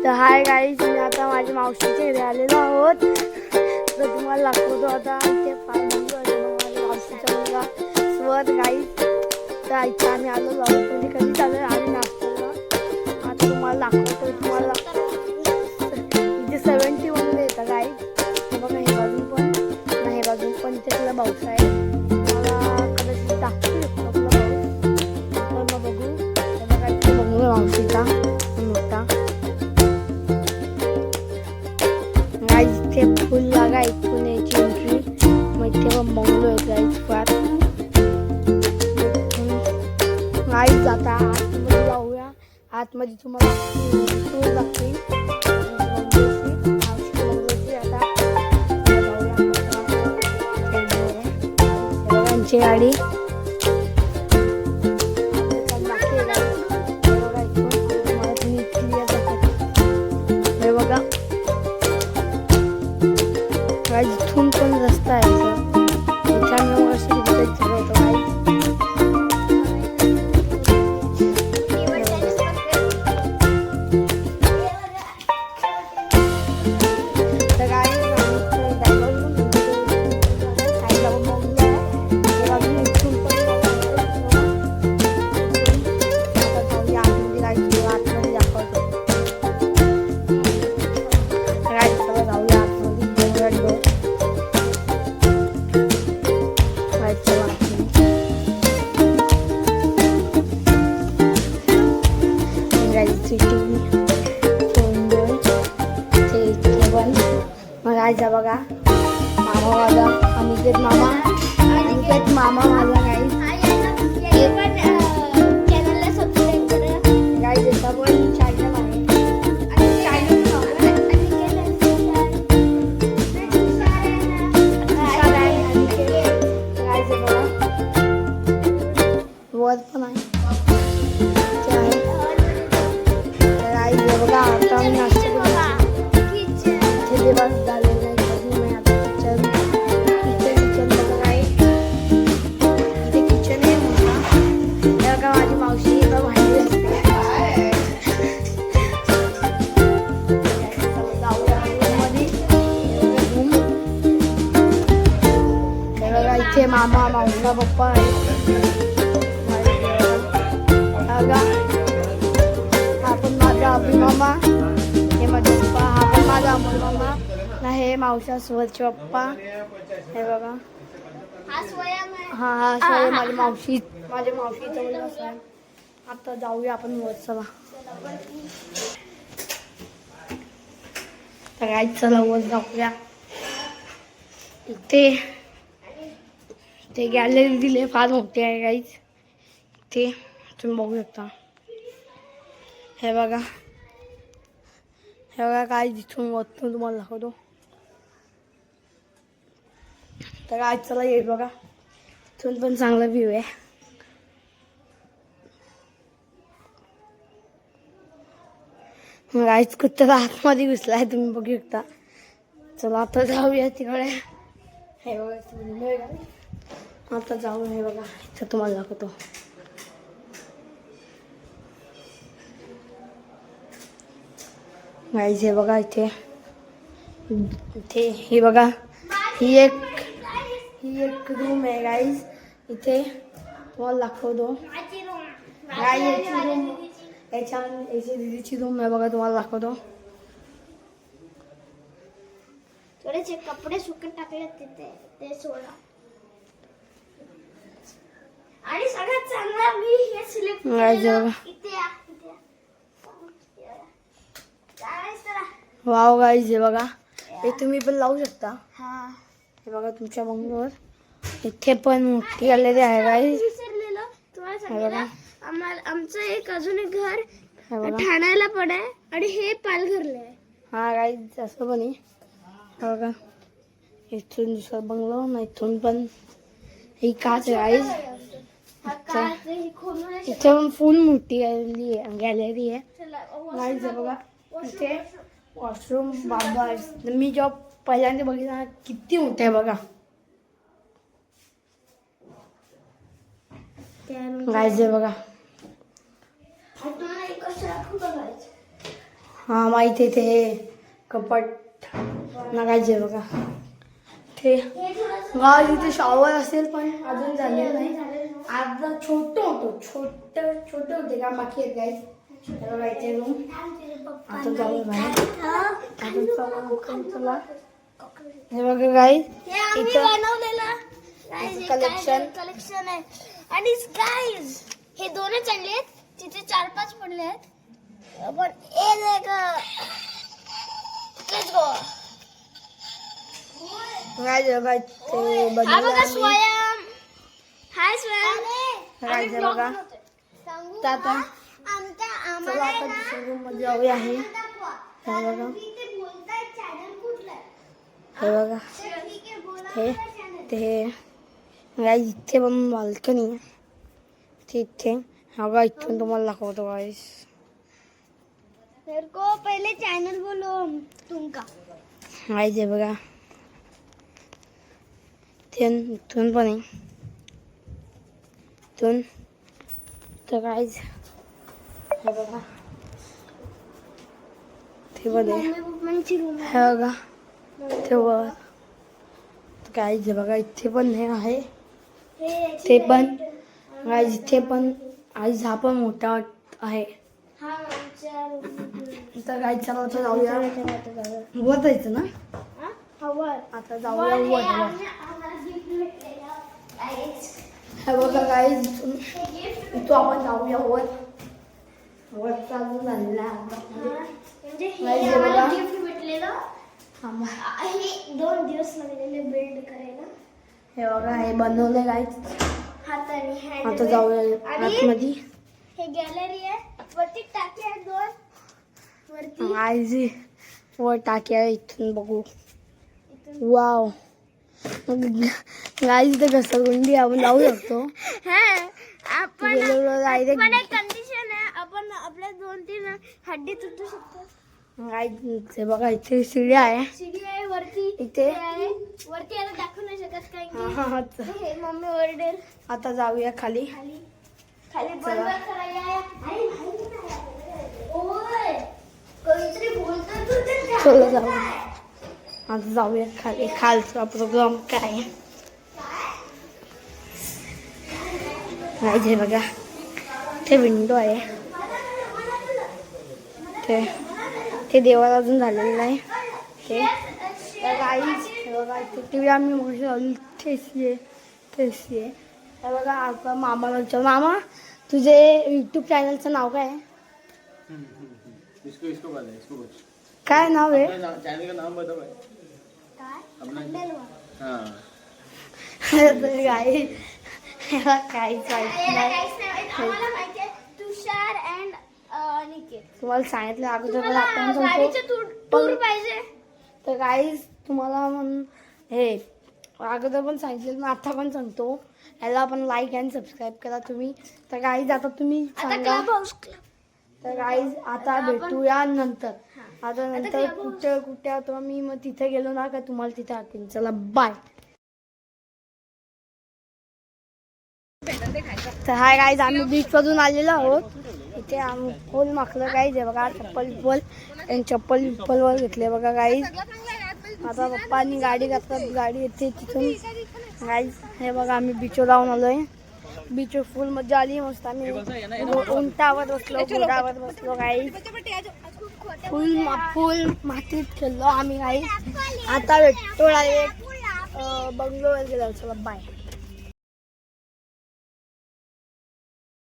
तर hi guys, मी आता माझ्या मावशीच्या घरी आलेलो आहोत. तर तुम्हाला दाखवतो आता इथे माझ्या मावशीचा मुलगा स्वर गाईज. तर इथे आम्ही आलेलो आहोत, म्हणजे कधी चालू आम्ही नाश्त्याला. आता तुम्हाला दाखवतो, तुम्हाला इथे 70 बंगले येतात गाईज. हे बघा, हे बाजून पण हे बाजून पण इथे तुला पाऊस आहे. मला कदाचित दाखवू शकतो आपला पाऊस. तर मग बघू. हे बघा इथे बंगलो मावशीचा मोठा गाईज. इथे फुल लागा इथून यायची एंट्री. मग इथे पण बंगलो आहे गाईज फार गाईज. आता आतमध्ये जाऊया. आतमध्ये तुम्हाला टूर दाखवेन गाडी. हे बघा इथून पण रस्ता आहे. बघा मामा माझा, अनिकेत मामा माझा गाईज. चॅनलला सबस्क्राईब करा गाईज. याचा पण चॅनल आहे. वर पण आहे. बघा आता आम्ही नाश्ता इथे मामा मावसा पप्पा हा पण माझा अभि मामा. हे माझे पप्पा. हा पण माझा अमोल मामा. ना हे मावशा स्वरचे पप्पा. हे बघा हा स्वयं माझी माझ्या मावशीचा मुलगा स्वयं. आता जाऊया आपण वर. चला तर चला वर जाऊया. इथे ते गॅलरी दिले फार मोठे आहे गाईज. ते तुम्ही बघू शकता. हे बघा काय जिथून वरतून तुम्हाला दाखवतो. तर काय चला येईल बघा. तिथून पण चांगला व्ह्यू आहे. गाईज कुत्रा आतमध्ये घुसलाय, तुम्ही बघू शकता. चला आता जाऊया तिकडे. हे बघा आता जाऊ. हे बघा इथं तुम्हाला दाखवतो. गाईज हे बघा इथे हे बघा ही एक रूम आहे गाईज. इथे तुम्हाला दाखवतो. याची रूम याची दीदीची रूम आहे बघा. तुम्हाला दाखवतो. थोडेसे कपडे सुकत टाकले तिथे ते सोडा. आणि सगळ्यात चांगला मी हे सिलेक्ट केलं इथे. वाव गाईज हे बघा. हे तुम्ही पण लावू शकता. हे बघा तुमच्या बंगलोवर इथे पण मोठी गॅलरी आहे गाईज. विसरलेलं तुम्हाला सांगायला. आमचं एक अजून एक घर ठाण्याला पण आहे आणि हे पालघरला आहे. हा गाईज असं पण आहे. बघा इथून दुसरा बंगलो ना. इथून पण ही काच आहे गाईज. इथे पण फुल मोठी गॅलरी आहे गाईज. बघा इथे वॉशरूम बाबा. मी जेव्हा पहिल्यांदा बघितला किती मोठे आहे बघा गाईज. बघा हा माहिती आहे ते कपाट नगायचे बघा ते गाव इथे शॉवर असेल पण अजून झालेलं नाही. आता छोटं होते का बाकी आहेत गाईज. बघायचे रूम आता जाऊ बाहेर. चला हे बघा गाईज इथं कलेक्शन आहे. आणि गाईज हे दोनच आणले आहेत, तिथे 4-5 पडले आहेत. पण लेट्स गो. गाईज बघा ते बघा स्वयं. हाय स्वयं. गाईज बघा आता चला आता दुसऱ्या रूम मध्ये जाऊया. हे बघा ते गाईज इथे पण बाल्कनी आहे तिथे. हा बघा इथून तुम्हाला दाखवतो गाईज. मेरे को पहले चैनल बोलो तुमका. गाईज हे बघा इथून पण आहे इथून. तर गाईज हे बघा ते पण आहे. हे बघा तेव्हा गाईज हे बघा इथे पण हे आहे ते पण. गाईज इथे पण आईज हा पण मोठा आहे. तर गाईज चला आता जाऊया. वर जायचं ना आता जाऊया वर. हे बघा गाईज इथून आपण जाऊया वर. वर चालू झालेला आहे आता. गिफ्ट भेटलेलं. हे 2 दिवस लागलेले बिल्ड करायला. हे बघा हे बनवलंय गाईज हाताने. आता जाऊया आतमध्ये. हे गॅलरी आहे. वरती टाकी आहे 2 वरती. गाईज वर टाकी आहे इथून बघू. वाव गाईज तर घसरगुंडी आपण जाऊ शकतो. आपण डायरेक्ट पण एक कंडिशन आहे, आपण आपल्या 2-3 हड्डी तुटू शकतो. गाईज हे बघा इथे शिडी आहे. शिडी आहे वरती. इथे आहे वरती आता दाखवू नाही शकत काही. हा हे मम्मी ओरडेल. आता जाऊया खाली. खाली बंद करायला. ओय कोणतरी बोलतोय तुझ्या. चला जाऊ आता जाऊया खाली. खालचा प्रोग्राम काय गाईज हे बघा ते विंडो आहे. ते देवाला अजून झालेलं नाही ते. गाईज हे बघा इथे टी व्ही आम्ही मग ठेसी आहे. हे बघा आता मामाला विचार. मामा तुझे यूट्यूब चॅनलचं नाव काय आहे? काय नाव आहे? चैनल का नाम बताओ भाई. काहीच आम्हाला माहिती आहे तुषार अँड निकेत. तुम्हाला सांगितलं अगोदर पण आपण सांगतो. टूर पाहिजे. तर गाईज तुम्हाला हे अगोदर पण सांगितलं मी आता पण सांगतो. याला पण लाईक अँड सबस्क्राईब करा तुम्ही. तर गाईज आता तुम्ही सांगा. तर गाईज आता भेटूया नंतर. आता नंतर कुठे आता मी मग तिथे गेलो ना का तुम्हाला तिथे आठवण. चला बाय. तर हाय गाईज आम्ही बीच मधून आलेलो आहोत. इथे आम्ही फुल माखलं गाईज आहे बघा. चप्पल वर घेतले बघा गाईज. आता पप्पांनी गाडी घाततात. गाडी येते तिथून गाईज. हे बघा आम्ही बीचवर जाऊन आलोय. बीचवर फुल मजा आली. मस्त आम्ही उंटावर बसलो घोड्यावर बसलो गाईज. फुल मातीत खेळलो आम्ही गाईज. आता भेटतो बंगलोवर गेलो. चला बाय.